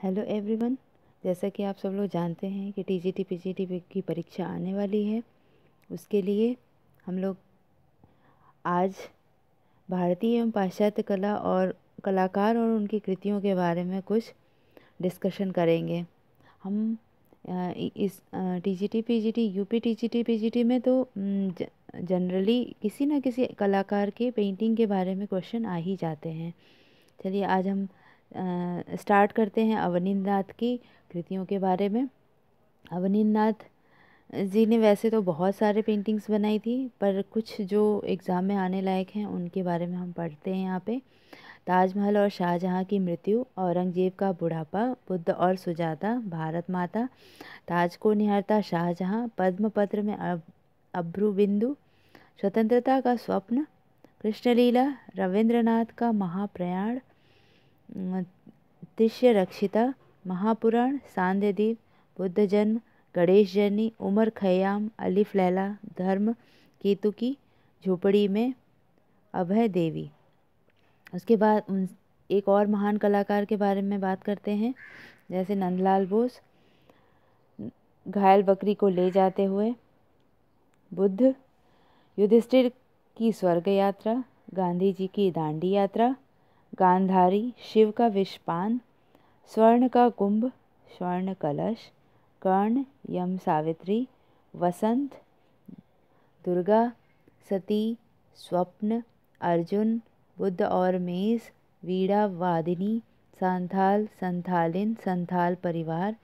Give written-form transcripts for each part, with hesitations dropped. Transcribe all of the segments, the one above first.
Hello everyone. जैसा कि आप सब लोग जानते हैं कि टीजीटी पीजीटी की परीक्षा आने वाली है। उसके लिए हम लोग आज भारतीय एवं पाश्चात्य कला और कलाकार और उनकी कृतियों के बारे में कुछ डिस्कशन करेंगे। हम इस TGT PGT UP TGT PGT में तो जनरली किसी न किसी कलाकार के पेंटिंग के बारे में क्वेश्चन आ ही जाते हैं। चलिए आज हम स्टार्ट करते हैं अवनींद्रनाथ की कृतियों के बारे में। अवनींद्रनाथ जी ने वैसे तो बहुत सारे पेंटिंग्स बनाई थी, पर कुछ जो एग्ज़ाम में आने लायक हैं उनके बारे में हम पढ़ते हैं यहाँ पे। ताजमहल और शाहजहाँ की मृत्यु, औरंगजेब का बुढ़ापा, बुद्ध और सुजाता, भारत माता, ताज को निहारता शाहजहाँ, पद्मपत्र में अब्रुबिंदु, स्वतंत्रता का स्वप्न, कृष्णलीला, रविंद्रनाथ का महाप्रयाण, तिष्य रक्षिता, महापुराण, सांध्यदीप, बुद्ध जन्म, गणेश जर्नी, उमर खयाम, अलिफ लैला, धर्म केतु की झोपड़ी में, अभय देवी। उसके बाद एक और महान कलाकार के बारे में बात करते हैं, जैसे नंदलाल बोस, घायल बकरी को ले जाते हुए, बुद्ध, युधिष्ठिर की स्वर्ग यात्रा, गांधी जी की दांडी यात्रा, गांधारी, शिव का विषपान, स्वर्ण का कुंभ, स्वर्ण कलश, कर्ण, यम सावित्री, वसंत, दुर्गा, सती, स्वप्न, अर्जुन, बुद्ध और मेष, वीणा वादिनी, संथाल, संथालिन, संथाल परिवार,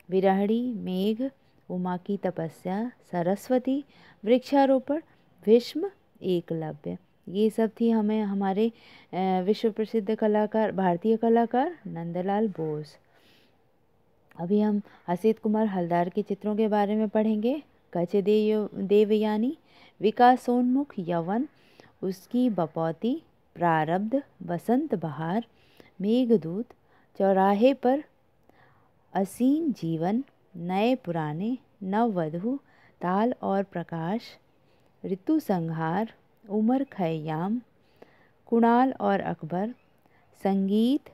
विरहणी, मेघ, उमा की तपस्या, सरस्वती, वृक्षारोपण, भीष्म, एकलव्य। ये सब थी हमें हमारे विश्व प्रसिद्ध कलाकार, भारतीय कलाकार नंदलाल बोस। अभी हम असित कुमार हलदार के चित्रों के बारे में पढ़ेंगे। कच देवयानी, विकासोन्मुख यवन, उसकी बपौती, प्रारब्ध, बसंत बहार, मेघदूत, चौराहे पर, असीम जीवन, नए पुराने, नववधु, ताल और प्रकाश, ऋतु संहार, उमर खयाम, कुणाल और अकबर, संगीत,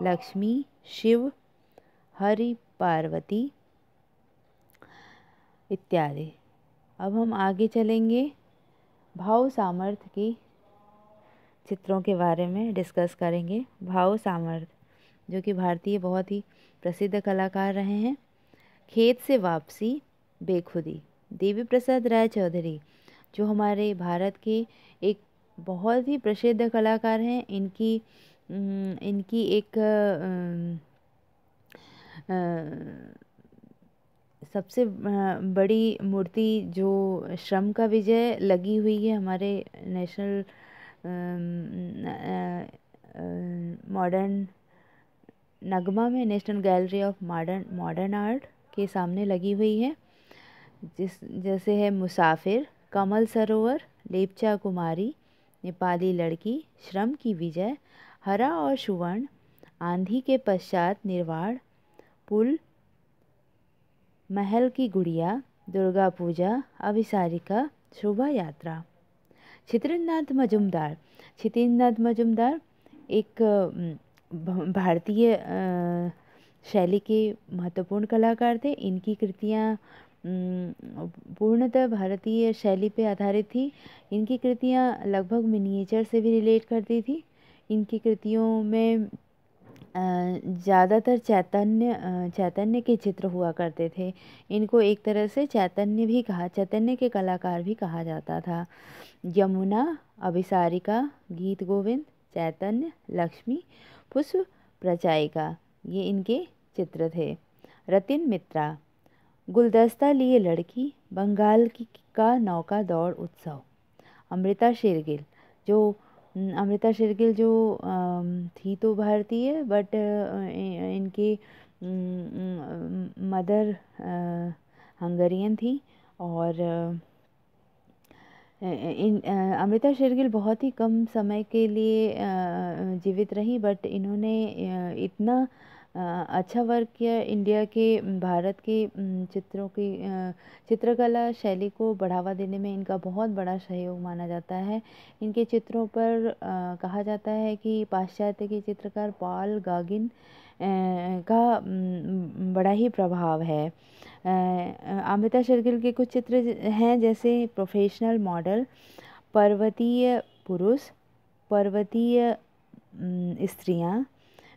लक्ष्मी, शिव, हरि पार्वती इत्यादि। अब हम आगे चलेंगे, भाव सामर्थ्य की चित्रों के बारे में डिस्कस करेंगे। भाव सामर्थ्य जो कि भारतीय बहुत ही प्रसिद्ध कलाकार रहे हैं। खेत से वापसी, बेखुदी, देवी प्रसाद राय चौधरी जो हमारे भारत के एक बहुत ही प्रसिद्ध कलाकार हैं। इनकी एक सबसे बड़ी मूर्ति जो श्रम का विजय लगी हुई है हमारे नेशनल मॉडर्न नगमा में, national gallery of modern art के सामने लगी हुई है, जैसे है मुसाफिर, कमल सरोवर, लेपचा कुमारी, नेपाली लड़की, श्रम की विजय, हरा और सुवर्ण, आंधी के पश्चात निर्वाण, पुल, महल की गुड़िया, दुर्गा पूजा, अभिसारिका, शोभा यात्रा। क्षितिन्द्रनाथ मजुमदार, क्षितिन्द्रनाथ मजुमदार एक भारतीय शैली के महत्वपूर्ण कलाकार थे। इनकी कृतियाँ पूर्णतः भारतीय शैली पे आधारित थी। इनकी कृतियाँ लगभग मिनिएचर से भी रिलेट करती थी। इनकी कृतियों में ज़्यादातर चैतन्य के चित्र हुआ करते थे। इनको एक तरह से चैतन्य के कलाकार भी कहा जाता था। यमुना, अभिसारिका, गीत गोविंद, चैतन्य, लक्ष्मी, पुष्प प्रचायिका, ये इनके चित्र थे। रतिन मित्रा, गुलदस्ता लिए लड़की, बंगाल का नौका दौड़ उत्सव। अमृता शेरगिल जो थी तो भारतीय, बट इनकी मदर हंगरियन थी। और अमृता शेरगिल बहुत ही कम समय के लिए जीवित रही, बट इन्होंने इतना अच्छा वर्क किया। इंडिया के भारत के चित्रों की चित्रकला शैली को बढ़ावा देने में इनका बहुत बड़ा सहयोग माना जाता है। इनके चित्रों पर कहा जाता है कि पाश्चात्य के चित्रकार पॉल गॉगिन का बड़ा ही प्रभाव है। अमृता शेरगिल के कुछ चित्र हैं, जैसे प्रोफेशनल मॉडल, पर्वतीय पुरुष, पर्वतीय स्त्रियां,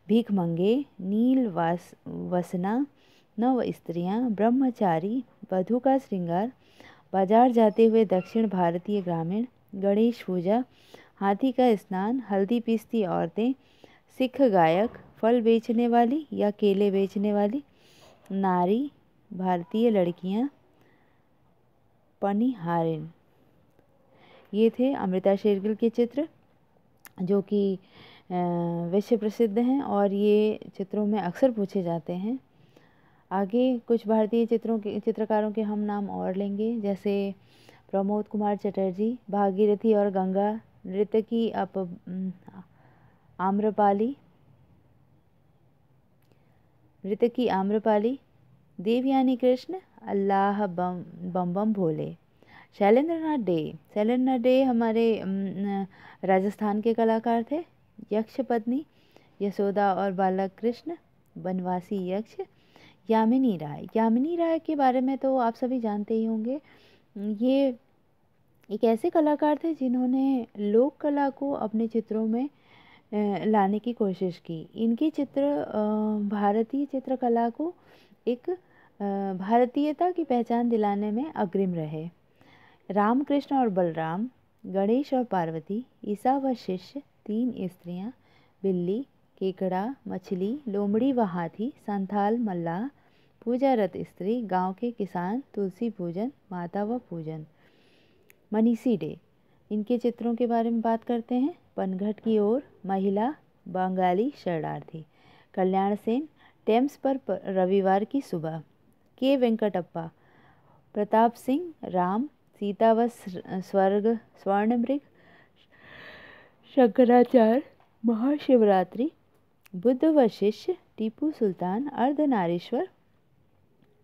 भीखमंगे, नील वसना, नव स्त्रियां, ब्रह्मचारी, वधू का श्रृंगार, बाजार जाते हुए दक्षिण भारतीय ग्रामीण, गणेश पूजा, हाथी का स्नान, हल्दी पीसती औरतें, सिख गायक, फल बेचने वाली या केले बेचने वाली नारी, भारतीय लड़कियां, पनिहारिन। ये थे अमृता शेरगिल के चित्र, जो कि विश्व प्रसिद्ध हैं और ये चित्रों में अक्सर पूछे जाते हैं। आगे कुछ भारतीय चित्रकारों के हम नाम और लेंगे, जैसे प्रमोद कुमार चटर्जी, भागीरथी और गंगा, नृत्यकी आम्रपाली, देवयानी कृष्ण, अल्लाह बम बम बम भोले। शैलेंद्रनाथ डे हमारे राजस्थान के कलाकार थे। यक्षपत्नी, यशोदा और बालक कृष्ण, बनवासी यक्ष। यामिनी राय के बारे में तो आप सभी जानते ही होंगे। ये एक ऐसे कलाकार थे जिन्होंने लोक कला को अपने चित्रों में लाने की कोशिश की। इनके चित्र भारतीय चित्रकला को एक भारतीयता की पहचान दिलाने में अग्रिम रहे। रामकृष्ण और बलराम, गणेश और पार्वती, ईसा व शिष्य, 3 स्त्रियां, बिल्ली, केकड़ा, मछली, लोमड़ी व हाथी, संथाल मल्लाह, पूजारत स्त्री, गांव के किसान, तुलसी पूजन, माता व पूजन। मनीषी डे, इनके चित्रों के बारे में बात करते हैं। पनघट की ओर, महिला, बंगाली शरणार्थी। कल्याण सेन, टेम्स पर रविवार की सुबह। के वेंकटप्पा, प्रताप सिंह, राम, सीता व स्वर्णमृग, शंकराचार्य, महाशिवरात्रि, बुद्ध व शिष्य, टीपू सुल्तान, अर्धनारीश्वर,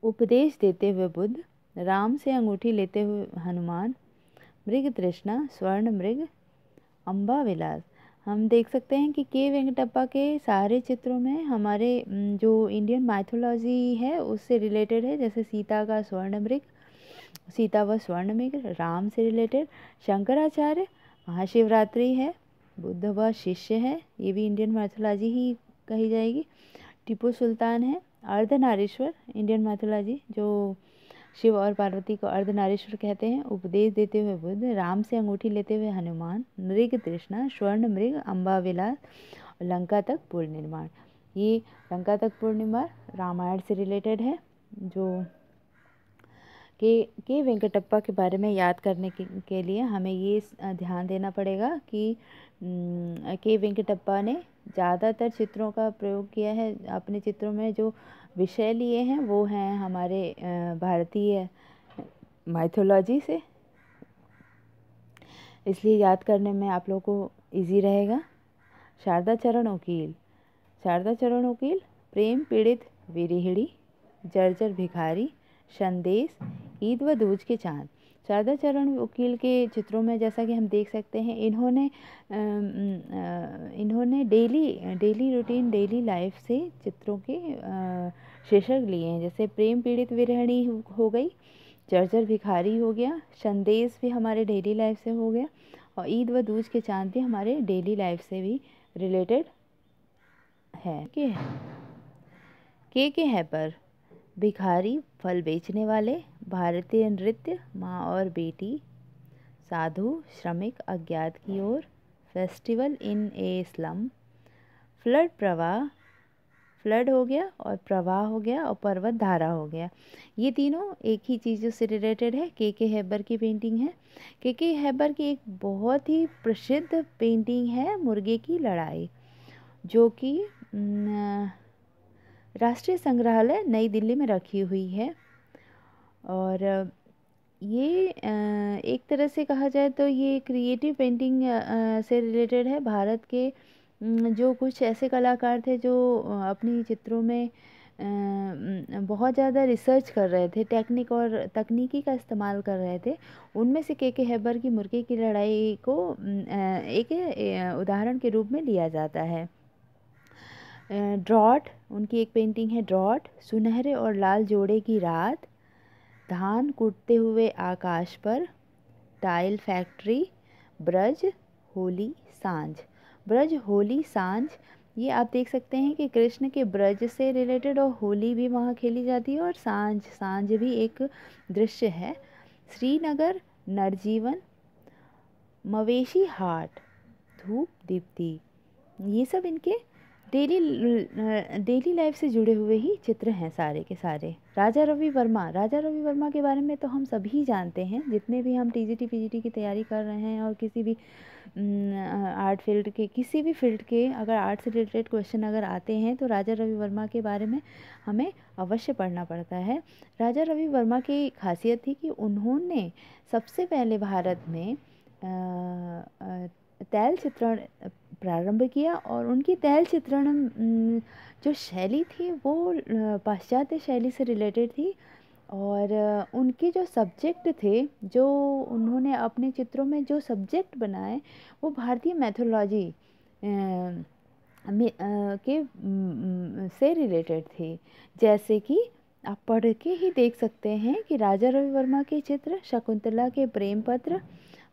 उपदेश देते हुए बुद्ध, राम से अंगूठी लेते हुए हनुमान, मृग तृष्णा, स्वर्ण मृग, अम्बा विलास। हम देख सकते हैं कि के वेंकटप्पा के सारे चित्रों में हमारे जो इंडियन माइथोलॉजी है उससे रिलेटेड है, जैसे सीता का स्वर्ण मृग, सीता व स्वर्ण मृग, राम से रिलेटेड, शंकराचार्य, महाशिवरात्रि है, बुद्ध व शिष्य है, ये भी इंडियन माइथोलॉजी ही कही जाएगी। टीपू सुल्तान है, अर्धनारीश्वर, इंडियन माइथोलॉजी, जो शिव और पार्वती को अर्धनारीश्वर कहते हैं। उपदेश देते हुए बुद्ध, राम से अंगूठी लेते हुए हनुमान, मृग तृष्णा, स्वर्ण मृग, अम्बा विलास, लंका तक पूर्ण निर्माण। ये लंका तक पूर्ण निर्माण रामायण से रिलेटेड है। जो के वेंकटप्पा के बारे में याद करने के लिए हमें ये ध्यान देना पड़ेगा कि के वेंकटप्पा ने ज़्यादातर चित्रों का प्रयोग किया है। अपने चित्रों में जो विषय लिए हैं वो हैं हमारे भारतीय माइथोलॉजी से, इसलिए याद करने में आप लोगों को इजी रहेगा। शारदा चरण उकील, प्रेम पीड़ित विरहिणी, जर्जर भिखारी, संदेश, ईद व दूज के चांद। शारदा चरण वकील के चित्रों में जैसा कि हम देख सकते हैं, इन्होंने डेली रूटीन, डेली लाइफ से चित्रों के शीर्षक लिए हैं। जैसे प्रेम पीड़ित विरहिणी हो गई, जर्जर भिखारी हो गया, संदेश भी हमारे डेली लाइफ से हो गया, और ईद व दूज के चांद भी हमारे डेली लाइफ से भी रिलेटेड है। के है पर भिखारी, फल बेचने वाले, भारतीय नृत्य, माँ और बेटी, साधु, श्रमिक, अज्ञात की ओर, festival in a slum, flood हो गया और प्रवाह हो गया और पर्वत धारा हो गया। ये तीनों एक ही चीज़ से रिलेटेड है। के हैबर की पेंटिंग है। के हैबर की एक बहुत ही प्रसिद्ध पेंटिंग है मुर्गे की लड़ाई, जो कि राष्ट्रीय संग्रहालय नई दिल्ली में रखी हुई है। और ये एक तरह से कहा जाए तो ये क्रिएटिव पेंटिंग से रिलेटेड है। भारत के जो कुछ ऐसे कलाकार थे जो अपनी चित्रों में बहुत ज़्यादा रिसर्च कर रहे थे, टेक्निक और तकनीकी का इस्तेमाल कर रहे थे, उनमें से के हैबर की मुर्गे की लड़ाई को एक उदाहरण के रूप में लिया जाता है। ड्रॉट, उनकी एक पेंटिंग है ड्रॉट, सुनहरे और लाल जोड़े की रात, धान कूटते हुए आकाश पर, टाइल फैक्ट्री, ब्रज होली सांझ। ब्रज होली सांझ, ये आप देख सकते हैं कि कृष्ण के ब्रज से रिलेटेड और होली भी वहाँ खेली जाती है और सांझ सांझ भी एक दृश्य है। श्रीनगर, नरजीवन, मवेशी हाट, धूप दीप्ति, ये सब इनके डेली लाइफ से जुड़े हुए ही चित्र हैं सारे के सारे। राजा रवि वर्मा, राजा रवि वर्मा के बारे में तो हम सभी जानते हैं, जितने भी हम टीजीटी पीजीटी की तैयारी कर रहे हैं और किसी भी आर्ट फील्ड के, किसी भी फील्ड के अगर आर्ट से रिलेटेड क्वेश्चन अगर आते हैं तो राजा रवि वर्मा के बारे में हमें अवश्य पढ़ना पड़ता है। राजा रवि वर्मा की खासियत थी कि उन्होंने सबसे पहले भारत में तैल चित्रण प्रारंभ किया और उनकी तैल चित्रण जो शैली थी वो पाश्चात्य शैली से रिलेटेड थी और उनके जो सब्जेक्ट थे, जो उन्होंने अपने चित्रों में जो सब्जेक्ट बनाए वो भारतीय मैथोलॉजी के से रिलेटेड थे। जैसे कि आप पढ़ के ही देख सकते हैं कि राजा रवि वर्मा के चित्र शकुंतला के प्रेम पत्र,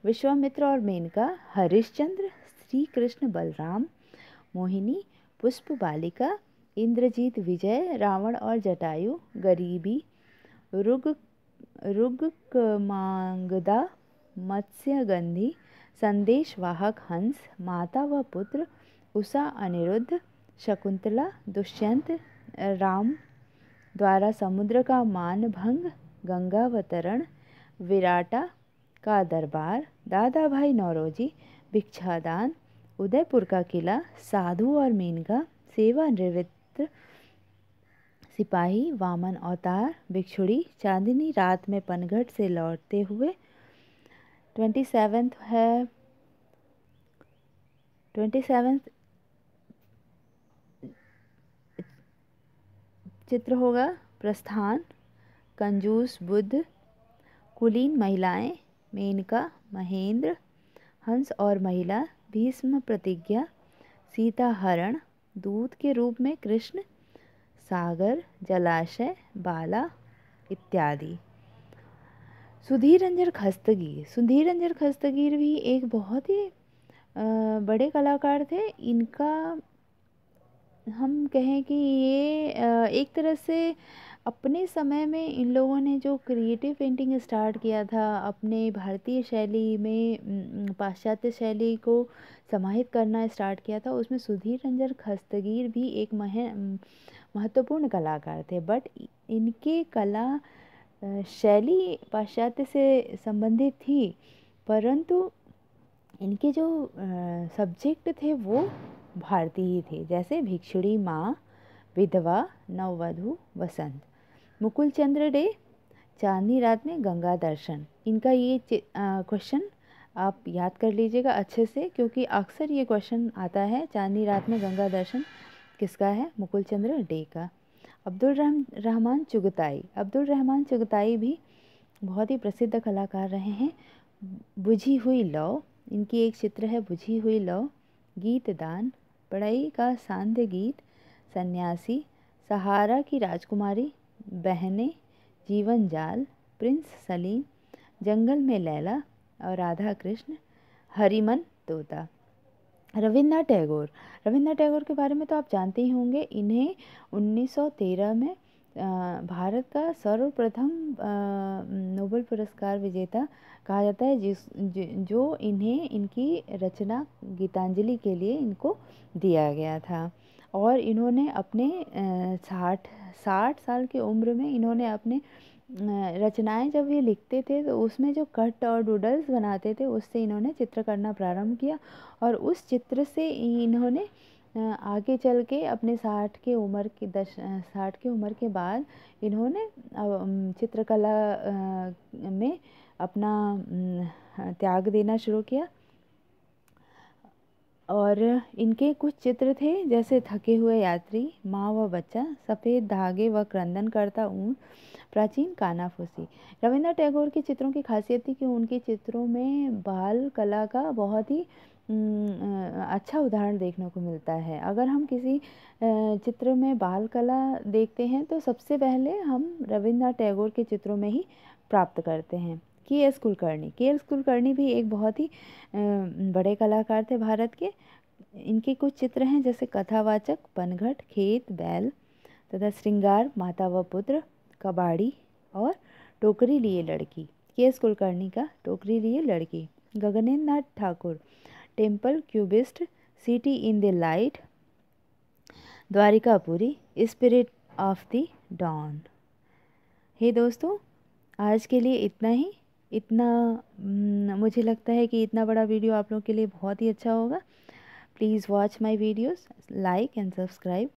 विश्वामित्र और मेनका, हरिश्चंद्र, श्री कृष्ण बलराम, मोहिनी, पुष्प बालिका, इंद्रजीत विजय, रावण और जटायु, गरीबी, रुगमांगदा, मत्स्यगंधी, संदेशवाहक हंस, माता व पुत्र, उषा अनिरुद्ध, शकुंतला, दुष्यंत, राम द्वारा समुद्र का मानभंग, गंगावतरण, विराटा का दरबार, दादा भाई नौरोजी, भिक्षादान, उदयपुर का किला, साधु और मेनका, सेवानिवृत्त सिपाही, वामन अवतार, भिक्षुड़ी, चांदनी रात में पनघट से लौटते हुए। 27 है, 27 चित्र होगा प्रस्थान, कंजूस बुद्ध, कुलीन महिलाएं, मेनका, महेंद्र, हंस और महिला, भीष्म प्रतिज्ञा, सीता हरण, दूत के रूप में कृष्ण, सागर, जलाशय, बाला इत्यादि। सुधीर रंजन खस्तगीर, सुधीर रंजन खस्तगीर भी एक बहुत ही बड़े कलाकार थे। इनका हम कहें कि ये एक तरह से अपने समय में इन लोगों ने जो क्रिएटिव पेंटिंग स्टार्ट किया था, अपने भारतीय शैली में पाश्चात्य शैली को समाहित करना स्टार्ट किया था, उसमें सुधीर रंजन खस्तगीर भी एक महत्वपूर्ण कलाकार थे। बट इनके कला शैली पाश्चात्य से संबंधित थी, परंतु इनके जो सब्जेक्ट थे वो भारतीय ही थे। जैसे भिक्षुड़ी माँ, विधवा, नववधु, वसंत। मुकुल चंद्र डे, चांदनी रात में गंगा दर्शन। इनका ये क्वेश्चन आप याद कर लीजिएगा अच्छे से, क्योंकि अक्सर ये क्वेश्चन आता है, चांदनी रात में गंगा दर्शन किसका है? मुकुल चंद्र डे का। अब्दुल रहमान चुगताई, अब्दुल रहमान चुगताई भी बहुत ही प्रसिद्ध कलाकार रहे हैं। बुझी हुई लौ, इनकी एक चित्र है बुझी हुई लौ। गीत दान, पढ़ाई का सांध्य गीत, सन्यासी, सहारा की राजकुमारी, बहनें, जीवन जाल, प्रिंस सलीम, जंगल में लैला और राधा कृष्ण, हरिमन तोता। रविन्द्रनाथ टैगोर, रविन्द्रनाथ टैगोर के बारे में तो आप जानते ही होंगे। इन्हें 1913 में भारत का सर्वप्रथम नोबेल पुरस्कार विजेता कहा जाता है, जो इन्हें इनकी रचना गीतांजलि के लिए इनको दिया गया था। और इन्होंने अपने 60 साल की उम्र में इन्होंने अपने रचनाएं जब ये लिखते थे तो उसमें जो कट और डूडल्स बनाते थे उससे इन्होंने चित्र करना प्रारंभ किया और उस चित्र से इन्होंने आगे चल के अपने 60 की उम्र के बाद इन्होंने चित्रकला में अपना त्याग देना शुरू किया और इनके कुछ चित्र थे जैसे थके हुए यात्री, माँ व बच्चा, सफ़ेद धागे व क्रंदन करता ऊन, प्राचीन कानाफूसी। रविंद्रनाथ टैगोर के चित्रों की खासियत थी कि उनके चित्रों में बाल कला का बहुत ही अच्छा उदाहरण देखने को मिलता है। अगर हम किसी चित्र में बाल कला देखते हैं तो सबसे पहले हम रविंद्रनाथ टैगोर के चित्रों में ही प्राप्त करते हैं। के.एस. कुलकर्णी भी एक बहुत ही बड़े कलाकार थे भारत के। इनके कुछ चित्र हैं जैसे कथावाचक, पनघट, खेत, बैल तथा श्रृंगार, माता व पुत्र, कबाड़ी और टोकरी लिए लड़की। के.एस. कुलकर्णी का टोकरी लिए लड़की। Gaganendra Nath Thakur, temple, cubist, city in the light, Dwarikapuri, spirit of the dawn. हे दोस्तों, आज के लिए इतना ही। मुझे लगता है कि इतना बड़ा वीडियो आप लोगों के लिए बहुत ही अच्छा होगा। Please watch my videos, like and subscribe.